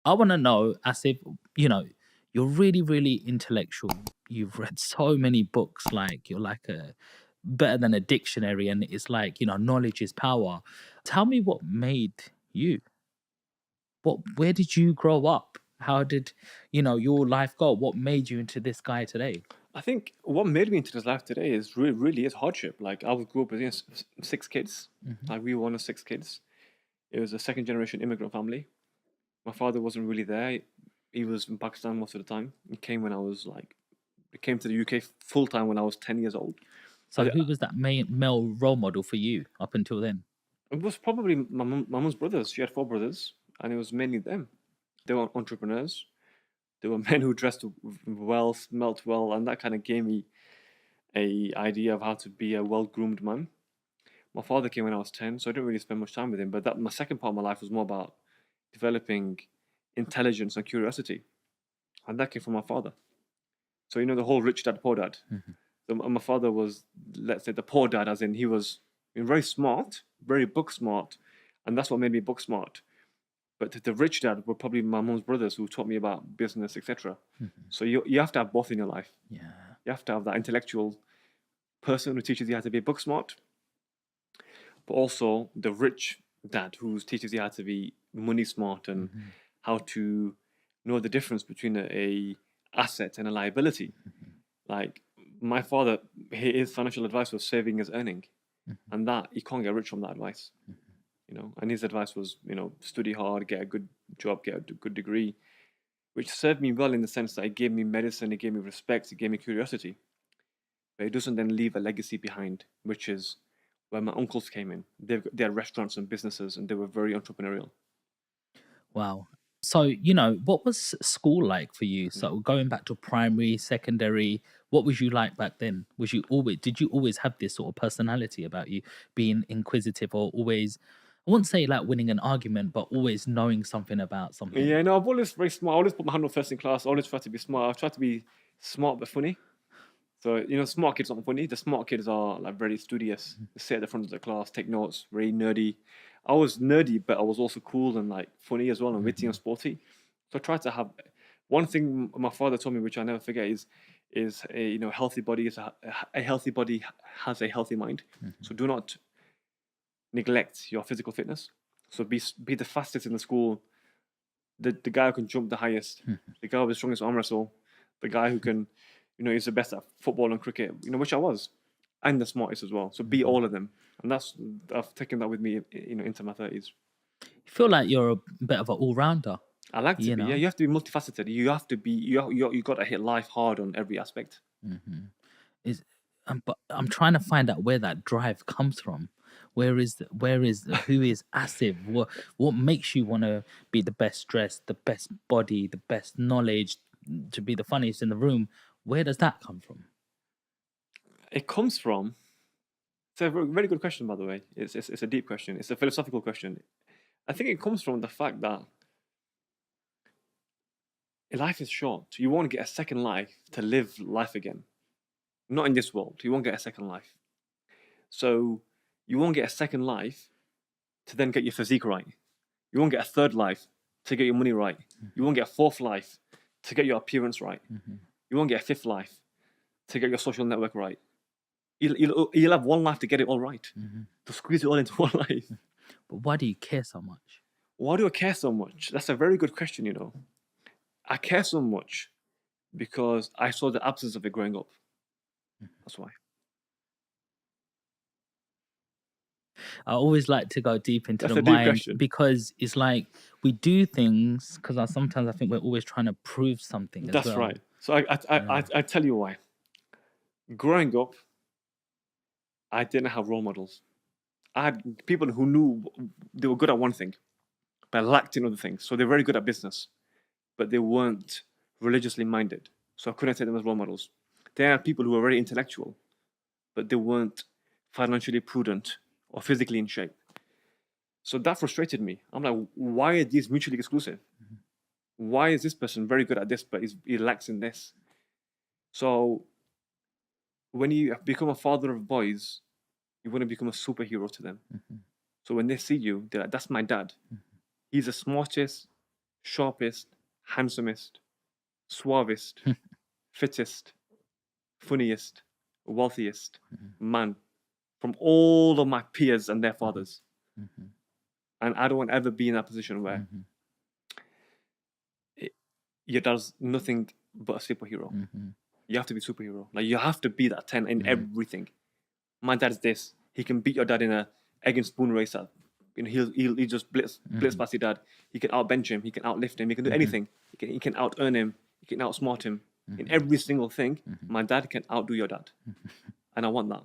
I want to know, as if, you know, you're really, really intellectual. You've read so many books, like you're like a better than a dictionary, and it's like, knowledge is power. Tell me what made you. Where did you grow up? How did, your life go? What made you into this guy today? I think what made me into this life today is really is hardship. Like I grew up with six kids. Hmm. Like we were one of six kids. It was a second generation immigrant family. My father wasn't really there. He was in Pakistan most of the time. He came to the UK full time when I was 10 years old. So I, who was that male role model for you up until then? it was probably my mum's brothers. She had four brothers, and it was mainly them. They were entrepreneurs. They were men who dressed well, smelt well, and that kind of gave me a idea of how to be a well groomed man. My father came when I was 10, so I didn't really spend much time with him. But that my second part of my life was more about developing intelligence and curiosity, and that came from my father. So the whole rich dad poor dad. Mhm. So my father was, let's say, the poor dad, as in he was very smart, very book smart, and that's what made me book smart. But the rich dad were probably my mom's brothers who taught me about business, etc. Mhm. So you have to have both in your life. Yeah. You have to have that intellectual person who teaches you how to be book smart, but also the rich dad who teaches you how to be money smart and Mhm. how to know the difference between a asset and a liability. Mhm. Like my father, his financial advice was saving is earning, Mhm. and that you can't get rich from that advice. And his advice was, study hard, get a good job, get a good degree, which served me well in the sense that it gave me medicine, it gave me respect, it gave me curiosity. But it doesn't then leave a legacy behind, which is where my uncles came in. They had restaurants and businesses, and they were very entrepreneurial. Wow. So, what was school like for you? Mm. So going back to primary, secondary, what was you like back then? Did you always have this sort of personality about you, being inquisitive, or always, I wouldn't say like winning an argument, but always knowing something about something? Yeah, no, I've always very smart. I always put my hand on first in class. I always try to be smart. I try to be smart but funny. So, smart kids aren't funny. The smart kids are like very studious. They sit at the front of the class, take notes, very nerdy. I was nerdy, but I was also cool and like funny as well and witty and Hmm. sporty. So I tried to have one thing my father told me, which I never forget, is a healthy body is a healthy body has a healthy mind. Hmm. So do not neglect your physical fitness. So be the fastest in the school, the guy who can jump the highest, the guy with the strongest arm wrestle, the guy who can, is the best at football and cricket, which I was, and the smartest as well. So be Hmm. all of them, and I've taken that with me, into my 30s. You feel like you're a bit of an all rounder, I like to you be. Yeah, know? you have to be multifaceted. You have to be. You got to hit life hard on every aspect. Hmm. Is but I'm trying to find out where that drive comes from. Who is Asif? What makes you want to be the best dressed, the best body, the best knowledge, to be the funniest in the room? Where does that come from? It comes from. It's a very good question, by the way. It's a deep question. It's a philosophical question. I think it comes from the fact that life is short. You won't get a second life to live life again. Not in this world. You won't get a second life. So you won't get a second life to then get your physique right. You won't get a third life to get your money right. You won't get a fourth life to get your appearance right. Hmm. You won't get a fifth life to get your social network right. You'll have one life to get it all right, Hmm. to squeeze it all into one life. But why do you care so much? Why do I care so much? That's a very good question, I care so much because I saw the absence of it growing up. That's why. I always like to go deep into the That's a deep mind, question. because it's like we do things because sometimes I think we're always trying to prove something as That's well. right. So I tell you why. Growing up, I didn't have role models. I had people who knew they were good at one thing, but lacked in other things. So they're very good at business, but they weren't religiously minded. So I couldn't take them as role models. There are people who were very intellectual, but they weren't financially prudent or physically in shape. So that frustrated me. I'm like, why are these mutually exclusive? Why is this person very good at this, but he lacks in this? So when you become a father of boys, you want to become a superhero to them. Mhm. So when they see you, they're like, that's my dad. He's the smartest, sharpest, handsomest, suavest, fittest, funniest, wealthiest man from all of my peers and their fathers. And I don't want to ever be in that position where your dad's nothing but a superhero. You have to be superhero. Like, you have to be that 10 in everything. My dad's this. He can beat your dad in a egg and spoon race. You know, he'll just blitz past your dad. He can outbench him. He can outlift him. He can do anything. He can out earn him. He can outsmart him in every single thing. My dad can outdo your dad, and I want that.